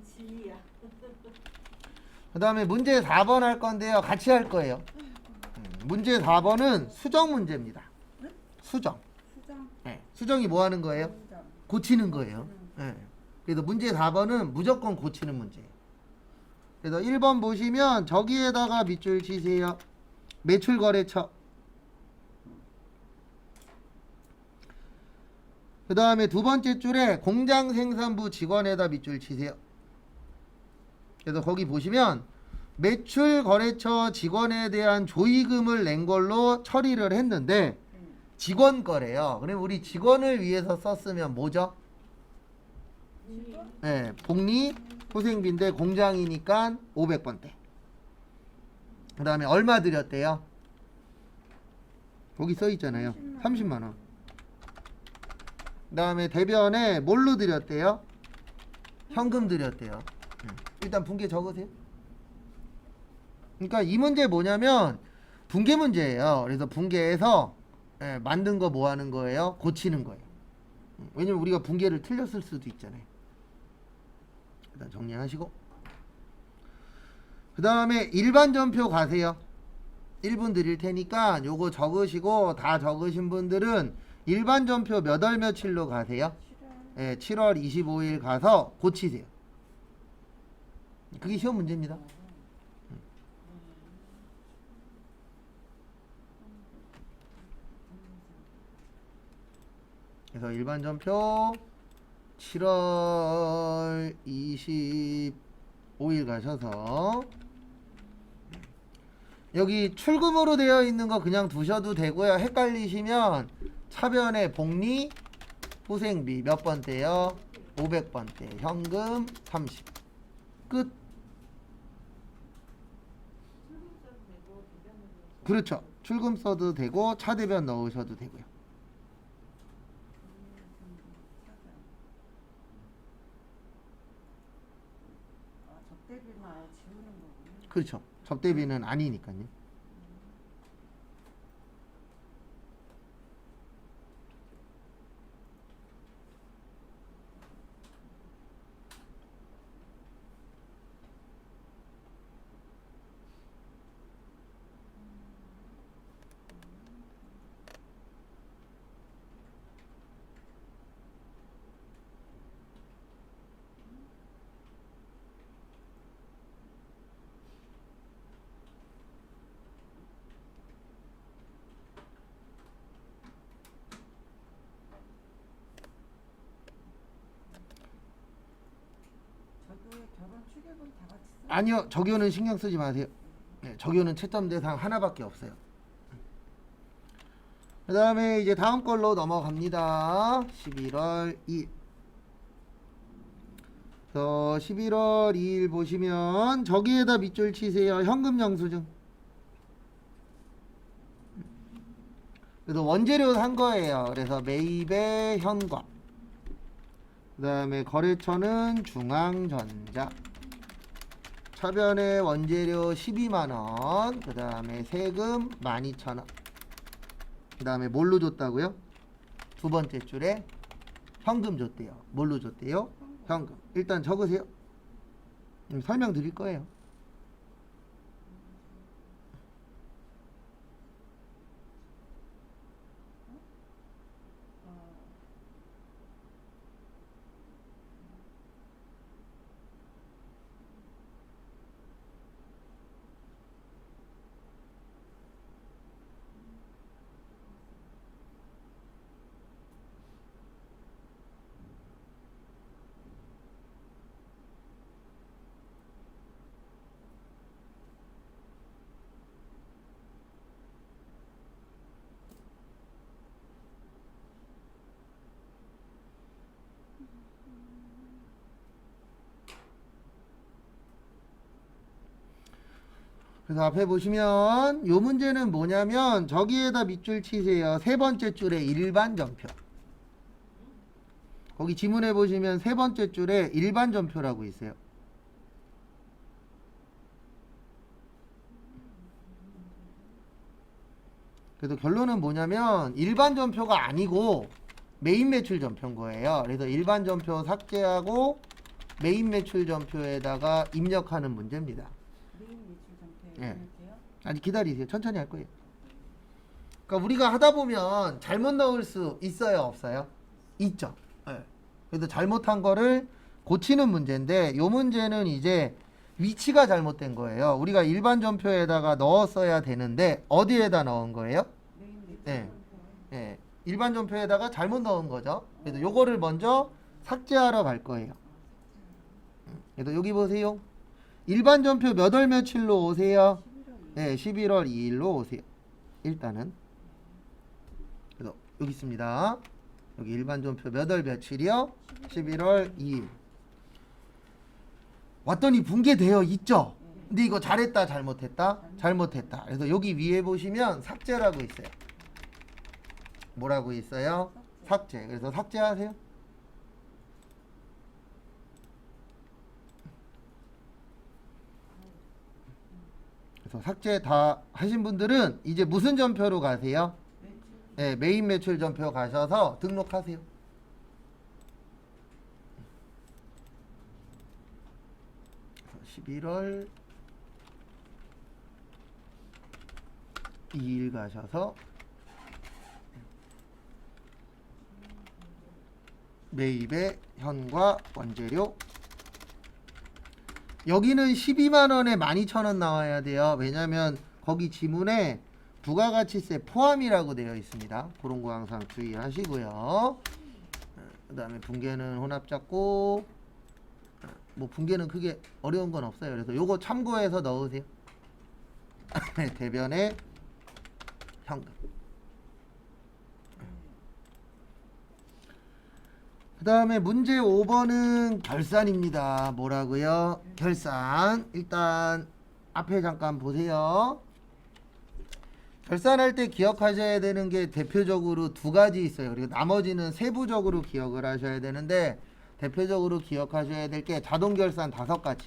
진리야. 그 다음에 문제 4번 할 건데요. 같이 할 거예요. 문제 4번은 수정 문제입니다. 수정. 수정. 네. 수정이 뭐 하는 거예요? 문장. 고치는 거예요. 네. 그래서 문제 4번은 무조건 고치는 문제예요. 그래서 1번 보시면 저기에다가 밑줄 치세요. 매출거래처. 그 다음에 두 번째 줄에 공장생산부 직원에다 밑줄 치세요. 그래서 거기 보시면 매출거래처 직원에 대한 조의금을 낸 걸로 처리를 했는데 직원 거래요. 그럼 우리 직원을 위해서 썼으면 뭐죠? 네, 복리 후생비인데 공장이니까 500번대. 그 다음에 얼마 드렸대요? 거기 써 있잖아요. 30만 원. 그 다음에 대변에 뭘로 드렸대요? 현금 드렸대요. 일단 분계 적으세요. 그러니까 이 문제 뭐냐면 분계 문제예요. 그래서 분계해서 만든 거 뭐 하는 거예요? 고치는 거예요. 왜냐면 우리가 분계를 틀렸을 수도 있잖아요. 일단 정리하시고 그 다음에 일반 전표 가세요. 1분 드릴 테니까 요거 적으시고 다 적으신 분들은 일반 전표 몇 월 며칠로 가세요? 7월 25일 가서 고치세요. 그게 시험 문제입니다. 그래서 일반 전표 7월 25일 가셔서 여기 출금으로 되어 있는 거 그냥 두셔도 되고요. 헷갈리시면 차변에 복리 후생비 몇 번대요? 500번대. 현금 30. 끝. 그렇죠. 출금 써도 되고 차대변 넣으셔도 되고요. 접대비는 아예 지우는 거군요. 그렇죠. 접대비는 아니니까요. 저도의 결혼 축의금 다 같이 써. 아니요. 적요는 신경 쓰지 마세요. 네, 적요는 채점 대상 하나밖에 없어요. 그 다음에 이제 다음 걸로 넘어갑니다. 11월 2일. 11월 2일 보시면 저기에다 밑줄 치세요. 현금 영수증. 그래서 원재료 산 거예요. 그래서 매입의 현과. 그 다음에 거래처는 중앙전자. 차변에 원재료 12만원. 그 다음에 세금 12,000원. 그 다음에 뭘로 줬다고요? 두 번째 줄에 현금 줬대요. 뭘로 줬대요? 현금. 일단 적으세요. 설명 드릴 거예요. 그래서 앞에 보시면 요 문제는 뭐냐면 저기에다 밑줄 치세요. 세 번째 줄에 일반 전표. 거기 지문에 보시면 세 번째 줄에 일반 전표라고 있어요. 그래서 결론은 뭐냐면 일반 전표가 아니고 메인 매출 전표인 거예요. 그래서 일반 전표 삭제하고 메인 매출 전표에다가 입력하는 문제입니다. 메인 매출 전표에 예. 있는데요. 아니 기다리세요. 천천히 할 거예요. 그러니까 우리가 하다 보면 잘못 넣을 수 있어요, 없어요? 있죠. 예. 그래서 잘못한 거를 고치는 문제인데 요 문제는 이제 위치가 잘못된 거예요. 우리가 일반 전표에다가 넣었어야 되는데 어디에다 넣은 거예요? 메인 매출 예. 전표에. 예. 일반 전표에다가 잘못 넣은 거죠. 그래서 요거를 먼저 삭제하러 갈 거예요. 그래서 여기 보세요. 일반 전표 몇 월 며칠로 오세요? 11월 네, 11월 2일로 오세요. 일단은. 그래서 여기 있습니다. 여기 일반 전표 몇 월 며칠이요? 11월 2일. 왔더니 붕괴되어 있죠? 근데 이거 잘했다, 잘못했다? 잘못했다. 그래서 여기 위에 보시면 삭제라고 있어요. 뭐라고 있어요? 삭제. 그래서 삭제하세요. 그래서 삭제 다 하신 분들은 이제 무슨 전표로 가세요? 매출 네, 메인 매출 전표 가셔서 등록하세요. 그래서 11월 2일 가셔서 매입의 현과 원재료 여기는 12만원에 12,000원 나와야 돼요. 왜냐면 거기 지문에 부가가치세 포함이라고 되어 있습니다. 그런 거 항상 주의하시고요. 그 다음에 붕괴는 혼합작고 뭐 붕괴는 크게 어려운 건 없어요. 그래서 요거 참고해서 넣으세요. 대변에 현금. 그 다음에 문제 5번은 결산입니다. 뭐라고요? 결산. 일단 앞에 잠깐 보세요. 결산할 때 기억하셔야 되는 게 대표적으로 두 가지 있어요. 그리고 나머지는 세부적으로 기억을 하셔야 되는데 대표적으로 기억하셔야 될 게 자동 결산 5가지.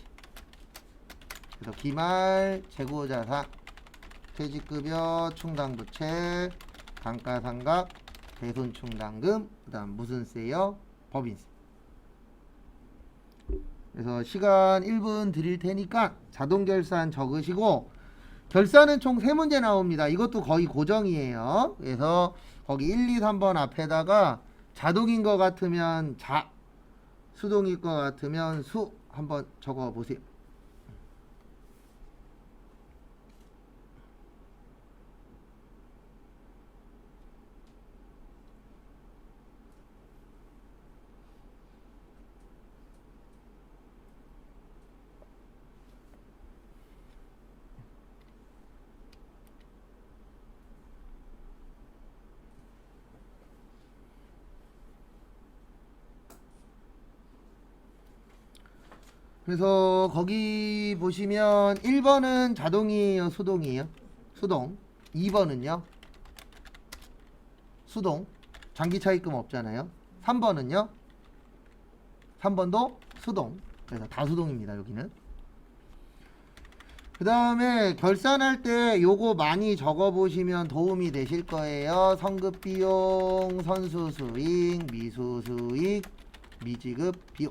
그래서 기말, 재고자산, 퇴직급여, 충당부채, 감가상각, 대손충당금, 그 다음 무슨 세요? 법인세. 그래서 시간 1분 드릴 테니까 자동 결산 적으시고 결산은 총 3문제 나옵니다. 이것도 거의 고정이에요. 그래서 거기 1, 2, 3번 앞에다가 자동인 것 같으면 자, 수동일 것 같으면 수 한번 적어 보세요. 그래서 거기 보시면 1번은 자동이에요, 수동이에요? 수동. 2번은요? 수동. 장기 차입금 없잖아요. 3번은요? 3번도 수동. 그래서 다 수동입니다, 여기는. 그 다음에 결산할 때 요거 많이 적어보시면 도움이 되실 거예요. 성급비용, 선수수익, 미수수익, 미지급 비용.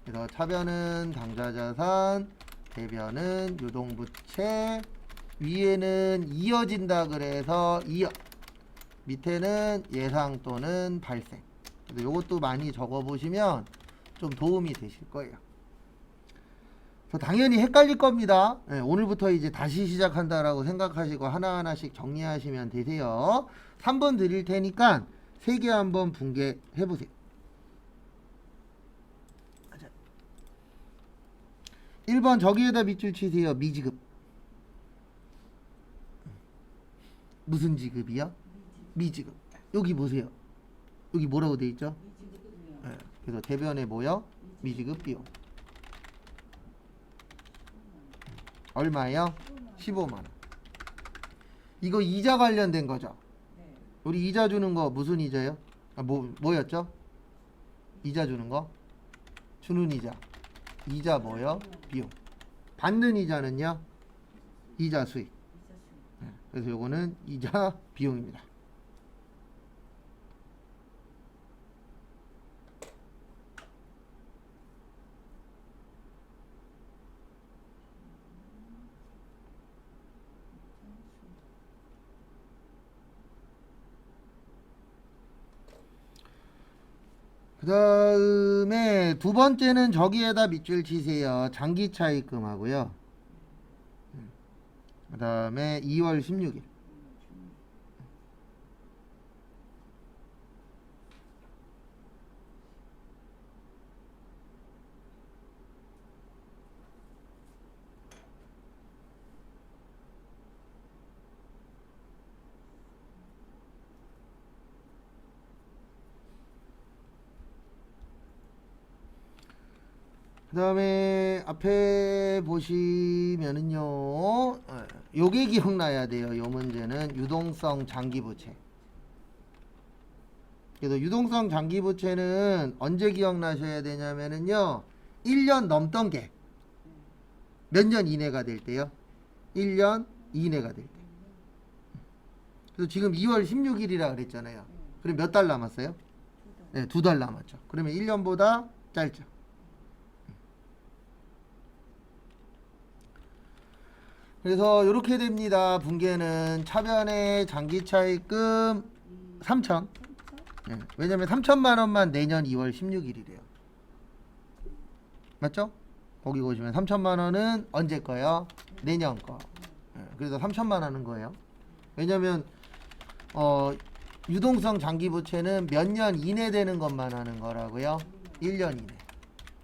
그래서 차변은 당좌자산, 대변은 유동부채, 위에는 이어진다 그래서 이어, 밑에는 예상 또는 발생. 그래서 이것도 많이 적어보시면 좀 도움이 되실 거예요. 그래서 당연히 헷갈릴 겁니다. 네, 오늘부터 이제 다시 시작한다라고 생각하시고 하나하나씩 정리하시면 되세요. 3번 드릴 테니까 3개 한번 분개해보세요. 1번 저기에다 밑줄 치세요. 미지급. 무슨 지급이요? 미지급. 여기 보세요. 여기 뭐라고 돼 있죠? 미지급이요. 네. 그래서 대변에 뭐요? 미지급 비용. 얼마예요? 15만원. 이거 이자 관련된 거죠? 네. 우리 이자 주는 거 무슨 이자요? 아, 뭐였죠? 이자 주는 거? 주는 이자. 이자 뭐요? 비용. 받는 이자는요? 이자 수익. 이자 수익. 네, 그래서 요거는 이자 비용입니다. 그다음에 두 번째는 저기에다 밑줄 치세요. 장기 차입금하고요. 그다음에 2월 16일. 그 다음에 앞에 보시면은요, 요게 기억나야 돼요. 요 문제는 유동성 장기부채. 그래서 유동성 장기부채는 언제 기억나셔야 되냐면은요, 1년 넘던 게 몇 년 이내가 될 때요? 1년 이내가 될 때. 그래서 지금 2월 16일이라 그랬잖아요. 그럼 몇 달 남았어요? 네, 2달 남았죠. 그러면 1년보다 짧죠. 그래서 이렇게 됩니다. 분계는 차변의 장기 차입금 3천. 네, 왜냐면 3천만 원만 내년 2월 16일이래요. 맞죠? 거기 보시면 3천만 원은 언제 거요? 내년 거. 네, 그래서 3천만 원은 거예요. 왜냐면 유동성 장기 부채는 몇 년 이내 되는 것만 하는 거라고요. 1년 이내.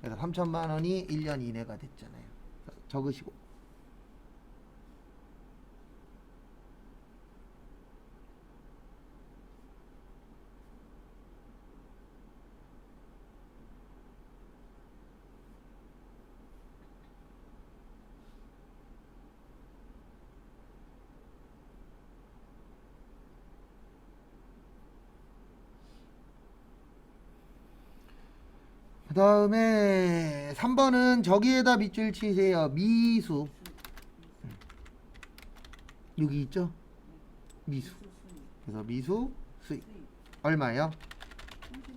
그래서 3천만 원이 1년 이내가 됐잖아요. 적으시고. 그 다음에 3번은 저기에다 밑줄 치세요. 미수. 여기 있죠? 미수. 그래서 미수 수익. 얼마예요?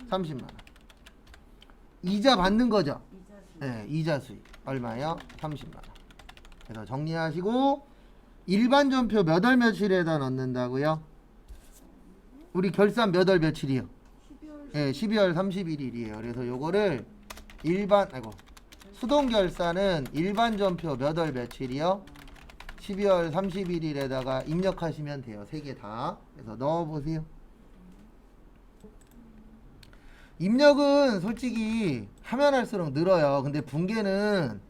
30만 원. 이자 받는 거죠? 네, 이자 수익. 얼마예요? 30만 원. 그래서 정리하시고 일반 전표 몇 월 며칠에다 넣는다고요? 우리 결산 몇 월 며칠이요? 네, 12월 31일이에요. 그래서 요거를 수동 결산은 일반 전표 몇 월 며칠이요? 12월 31일에다가 입력하시면 돼요. 세 개 다. 그래서 넣어 보세요. 입력은 솔직히 하면 할수록 늘어요. 근데 분계는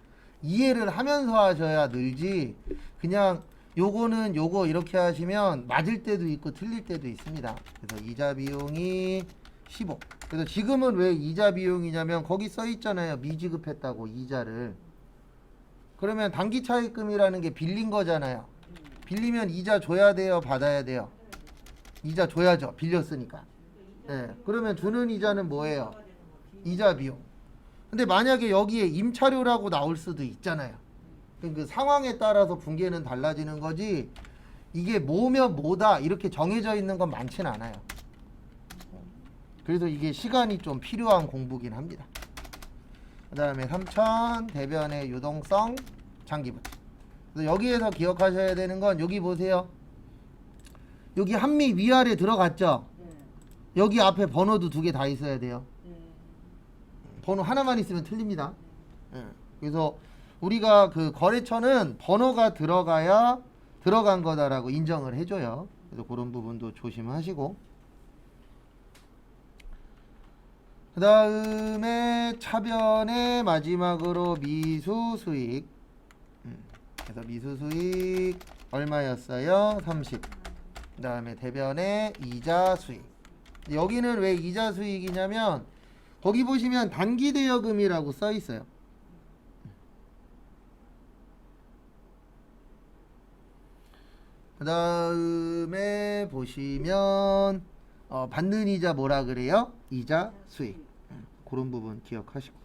이해를 하면서 하셔야 늘지. 그냥 요거는 요거 이렇게 하시면 맞을 때도 있고 틀릴 때도 있습니다. 그래서 이자 비용이 15. 그래서 지금은 왜 이자 비용이냐면 거기 써 있잖아요. 미지급했다고 이자를. 그러면 단기 차입금이라는 게 빌린 거잖아요. 빌리면 이자 줘야 돼요, 받아야 돼요? 이자 줘야죠. 빌렸으니까. 네. 그러면 주는 이자는 뭐예요? 이자 비용. 근데 만약에 여기에 임차료라고 나올 수도 있잖아요. 그 상황에 따라서 분계는 달라지는 거지. 이게 뭐며 뭐다 이렇게 정해져 있는 건 많지는 않아요. 그래서 이게 시간이 좀 필요한 공부긴 합니다. 그 다음에 3천 대변의 유동성 장기부채. 그래서 여기에서 기억하셔야 되는 건 여기 보세요. 여기 한미 위아래 들어갔죠? 여기 앞에 번호도 2개 다 있어야 돼요. 번호 하나만 있으면 틀립니다. 그래서 우리가 그 거래처는 번호가 들어가야 들어간 거다라고 인정을 해줘요. 그래서 그런 부분도 조심하시고. 그 다음에 차변의 마지막으로 미수 수익. 그래서 미수 수익 얼마였어요? 30. 그 다음에 대변의 이자 수익. 여기는 왜 이자 수익이냐면 거기 보시면 단기 대여금이라고 써 있어요. 그 다음에 보시면 받는 이자 뭐라 그래요? 이자 수익. 그런 부분 기억하시고.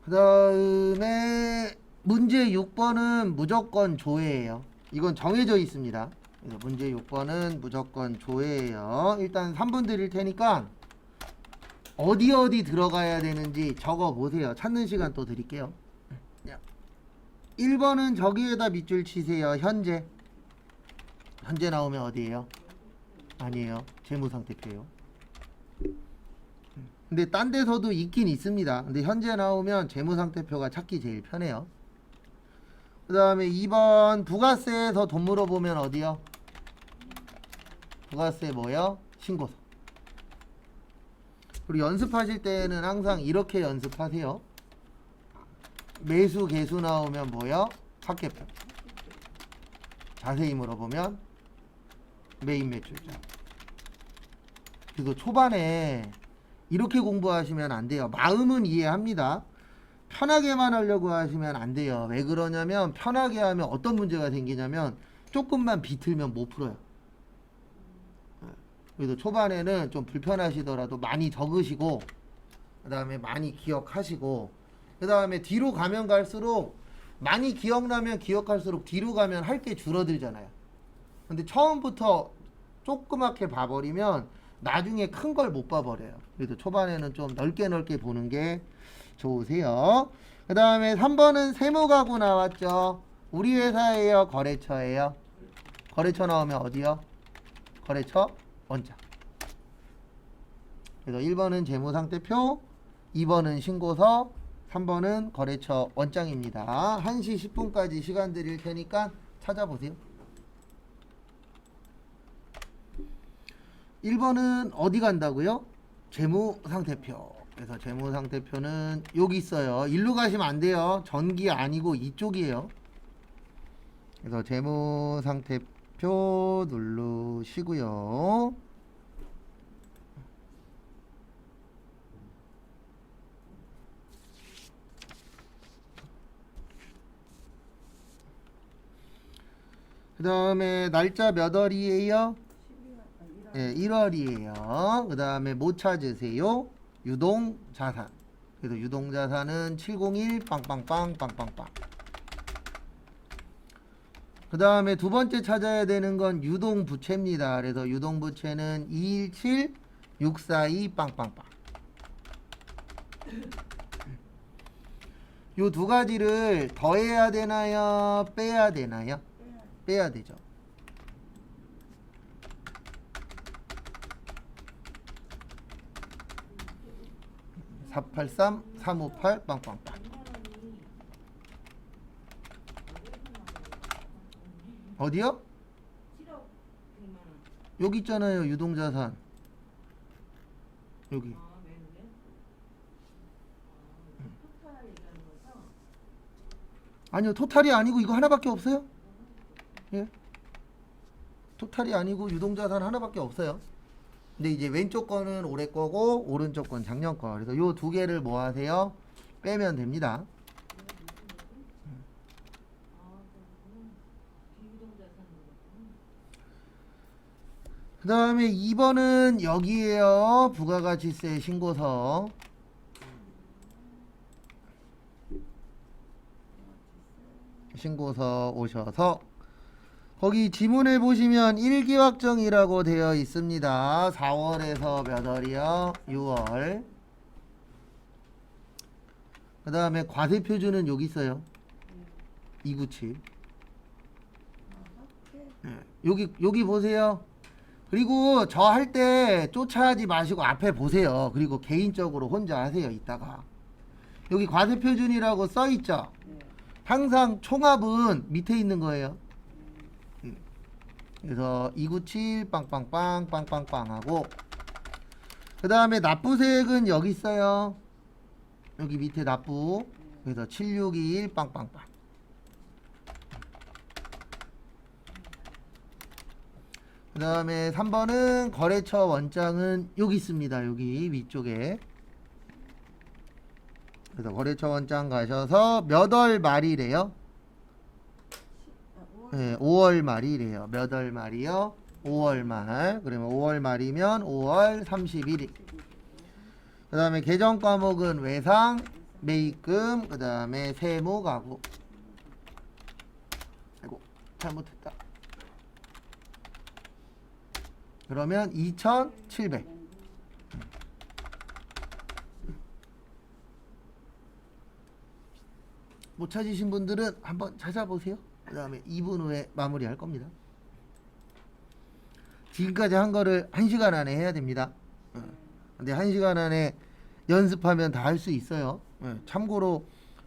그 다음에 문제 6번은 무조건 조회예요. 이건 정해져 있습니다. 그래서 문제 6번은 무조건 조회예요. 일단 3분 드릴 테니까 어디 들어가야 되는지 적어 보세요. 찾는 시간 또 드릴게요. 1번은 저기에다 밑줄 치세요. 현재 나오면 어디예요? 아니에요. 재무상태표예요. 근데 딴 데서도 있긴 있습니다. 근데 현재 나오면 재무상태표가 찾기 제일 편해요. 그 다음에 2번 부가세에서 돈 물어보면 어디요? 부가세 뭐요? 신고서. 그리고 연습하실 때는 항상 이렇게 연습하세요. 매수 개수 나오면 뭐요? 합계표. 자세히 물어보면 메인 매출자. 그래서 초반에 이렇게 공부하시면 안 돼요. 마음은 이해합니다. 편하게만 하려고 하시면 안 돼요. 왜 그러냐면 편하게 하면 어떤 문제가 생기냐면 조금만 비틀면 못 풀어요. 그래서 초반에는 좀 불편하시더라도 많이 적으시고 그 다음에 많이 기억하시고 그 다음에 뒤로 가면 갈수록 많이 기억나면 기억할수록 뒤로 가면 할 게 줄어들잖아요. 근데 처음부터 조그맣게 봐버리면 나중에 큰 걸 못 봐버려요. 그래서 초반에는 좀 넓게 보는 게 좋으세요. 그 다음에 3번은 세무가구 나왔죠. 우리 회사예요? 거래처예요? 거래처 나오면 어디요? 거래처 원장. 그래서 1번은 재무상태표, 2번은 신고서, 3번은 거래처 원장입니다. 1시 10분까지 시간 드릴 테니까 찾아보세요. 1번은 어디 간다고요? 재무상태표. 그래서 재무상태표는 여기 있어요. 일로 가시면 안 돼요. 전기 아니고 이쪽이에요. 그래서 재무상태표 누르시고요. 그 다음에 날짜 몇 월이에요? 1월이에요. 그 다음에 뭐 찾으세요? 유동자산. 그래서 유동자산은 701 빵빵빵 빵빵빵. 그 다음에 두 번째 찾아야 되는 건 유동부채입니다. 그래서 유동부채는 217 642 빵빵빵. 요 두 가지를 더해야 되나요? 빼야 되나요? 빼야 되죠. 483 358 빵빵빵. 어디요? 여기 있잖아요. 유동자산. 여기. 아니요. 토탈이 아니고 이거 하나밖에 없어요. 예. 토탈이 아니고 유동자산 하나밖에 없어요. 근데 이제 왼쪽 거는 올해 거고 오른쪽 건 작년 거. 그래서 요 두 개를 뭐 하세요? 빼면 됩니다. 그 다음에 2번은 여기에요. 부가가치세 신고서. 신고서 오셔서 거기 지문에 보시면 일기확정이라고 되어 있습니다. 4월에서 몇 월이요? 6월. 그 다음에 과세표준은 여기 있어요. 297. 네, 여기 보세요. 그리고 저 할 때 쫓아하지 마시고 앞에 보세요. 그리고 개인적으로 혼자 하세요. 이따가. 여기 과세표준이라고 써 있죠. 항상 총합은 밑에 있는 거예요. 그래서 297 빵빵빵 빵빵빵 하고 그 다음에 납부세액은 여기 있어요. 여기 밑에 납부. 그래서 7621 빵빵빵. 그 다음에 3번은 거래처 원장은 여기 있습니다. 여기 위쪽에. 그래서 거래처 원장 가셔서 몇 월 말이래요? 네, 5월 말이래요. 몇 월 말이요? 5월 말. 그러면 5월 말이면 5월 31일. 그 다음에 계정 과목은 외상, 매입금, 그 다음에 세무가구. 아이고, 잘못했다. 그러면 2,700. 못 찾으신 분들은 한번 찾아보세요. 그 다음에 2분 후에 마무리할 겁니다. 지금까지 한 거를 1시간 안에 해야 됩니다. 근데 1시간 안에 연습하면 다 할 수 있어요. 참고로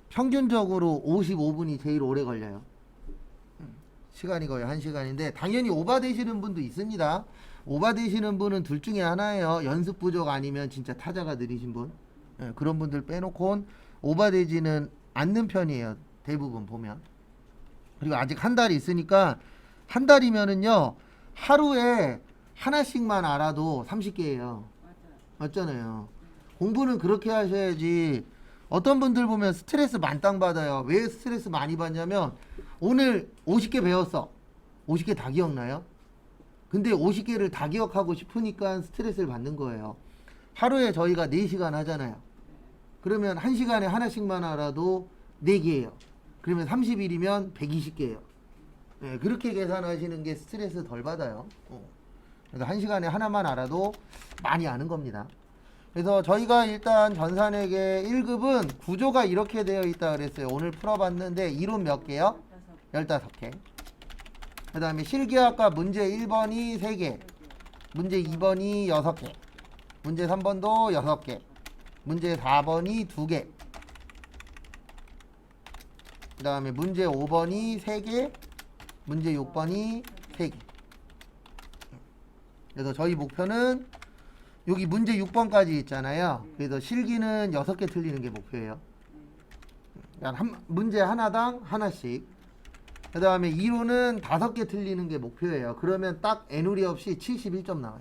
평균적으로 55분이 제일 오래 걸려요. 시간이 거의 1시간인데 당연히 오바되시는 분도 있습니다. 오바되시는 분은 둘 중에 하나예요. 연습 부족 아니면 진짜 타자가 느리신 분. 그런 분들 빼놓고 오바되지는 않는 편이에요. 대부분 보면. 그리고 아직 한 달이 있으니까 한 달이면은요 하루에 하나씩만 알아도 30개예요. 맞아요. 맞잖아요. 공부는 그렇게 하셔야지. 어떤 분들 보면 스트레스 만땅 받아요. 왜 스트레스 많이 받냐면 오늘 50개 배웠어. 50개 다 기억나요? 근데 50개를 다 기억하고 싶으니까 스트레스를 받는 거예요. 하루에 저희가 4시간 하잖아요. 그러면 1시간에 하나씩만 알아도 4개예요. 그러면 30일이면 120개예요. 네, 그렇게 계산하시는 게 스트레스 덜 받아요. 그래서 1시간에 하나만 알아도 많이 아는 겁니다. 그래서 저희가 일단 전산에게 1급은 구조가 이렇게 되어 있다 그랬어요. 오늘 풀어봤는데 이론 몇 개요? 15개. 그 다음에 실기학과 문제 1번이 3개, 문제 2번이 6개, 문제 3번도 6개, 문제 4번이 2개, 그 다음에 문제 5번이 3개, 문제 6번이 3개. 그래서 저희 목표는 여기 문제 6번까지 있잖아요. 그래서 실기는 6개 틀리는 게 목표예요. 문제 하나당 하나씩. 그 다음에 이론은 5개 틀리는 게 목표예요. 그러면 딱 애누리 없이 71점 나와요.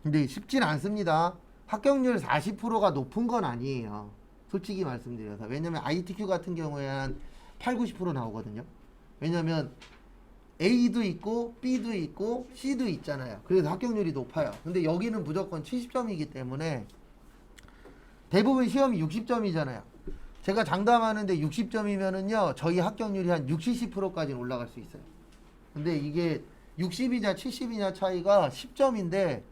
근데 쉽진 않습니다. 합격률 40%가 높은 건 아니에요. 솔직히 말씀드려서. 왜냐면 ITQ 같은 경우에 한 8, 90% 나오거든요. 왜냐면 A도 있고 B도 있고 C도 있잖아요. 그래서 합격률이 높아요. 근데 여기는 무조건 70점이기 때문에 대부분 시험이 60점이잖아요. 제가 장담하는데 60점이면은요 저희 합격률이 한 60, 70%까지는 올라갈 수 있어요. 근데 이게 60이냐 70이냐 차이가 10점인데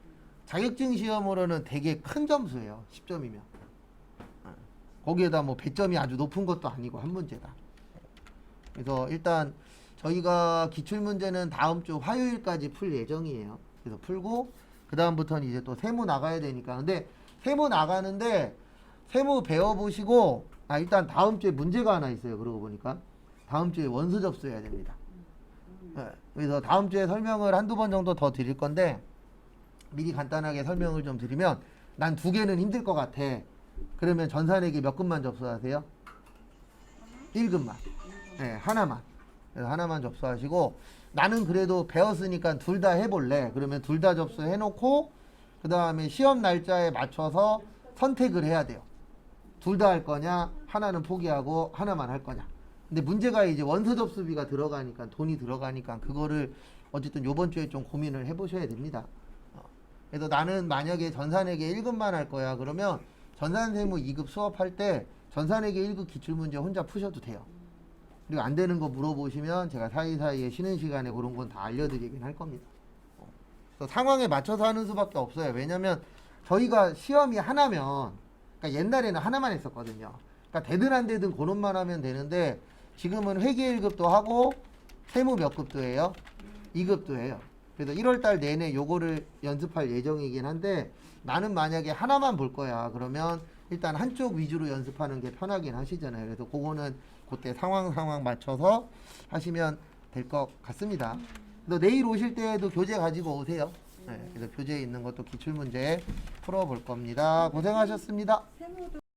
자격증 시험으로는 되게 큰 점수예요. 10점이면. 거기에다 뭐 배점이 아주 높은 것도 아니고 한 문제다. 그래서 일단 저희가 기출문제는 다음 주 화요일까지 풀 예정이에요. 그래서 풀고 그 다음부터는 이제 또 세무 나가야 되니까. 근데 세무 나가는데 세무 배워보시고 일단 다음 주에 문제가 하나 있어요. 그러고 보니까 다음 주에 원서 접수해야 됩니다. 그래서 다음 주에 설명을 한두 번 정도 더 드릴 건데 미리 간단하게 설명을 좀 드리면 난 2개는 힘들 것 같아. 그러면 전산에게 몇 급만 접수하세요? 1급만. 네, 하나만. 그래서 하나만 접수하시고 나는 그래도 배웠으니까 둘 다 해볼래. 그러면 둘 다 접수해놓고 그 다음에 시험 날짜에 맞춰서 선택을 해야 돼요. 둘 다 할 거냐, 하나는 포기하고 하나만 할 거냐. 근데 문제가 이제 원서 접수비가 들어가니까 돈이 들어가니까 그거를 어쨌든 요번 주에 좀 고민을 해보셔야 됩니다. 그래서 나는 만약에 전산에게 1급만 할 거야. 그러면 전산세무 2급 수업할 때 전산에게 1급 기출문제 혼자 푸셔도 돼요. 그리고 안 되는 거 물어보시면 제가 사이사이에 쉬는 시간에 그런 건 다 알려드리긴 할 겁니다. 그래서 상황에 맞춰서 하는 수밖에 없어요. 왜냐면 저희가 시험이 하나면 그러니까 옛날에는 하나만 했었거든요. 그러니까 되든 안 되든 그것만 하면 되는데 지금은 회계 1급도 하고 세무 몇 급도 해요? 2급도 해요. 그래서 1월달 내내 요거를 연습할 예정이긴 한데 나는 만약에 하나만 볼 거야. 그러면 일단 한쪽 위주로 연습하는 게 편하긴 하시잖아요. 그래서 그거는 그때 상황 맞춰서 하시면 될 것 같습니다. 그래서 내일 오실 때에도 교재 가지고 오세요. 네, 그래서 교재에 있는 것도 기출문제 풀어볼 겁니다. 고생하셨습니다. 세무도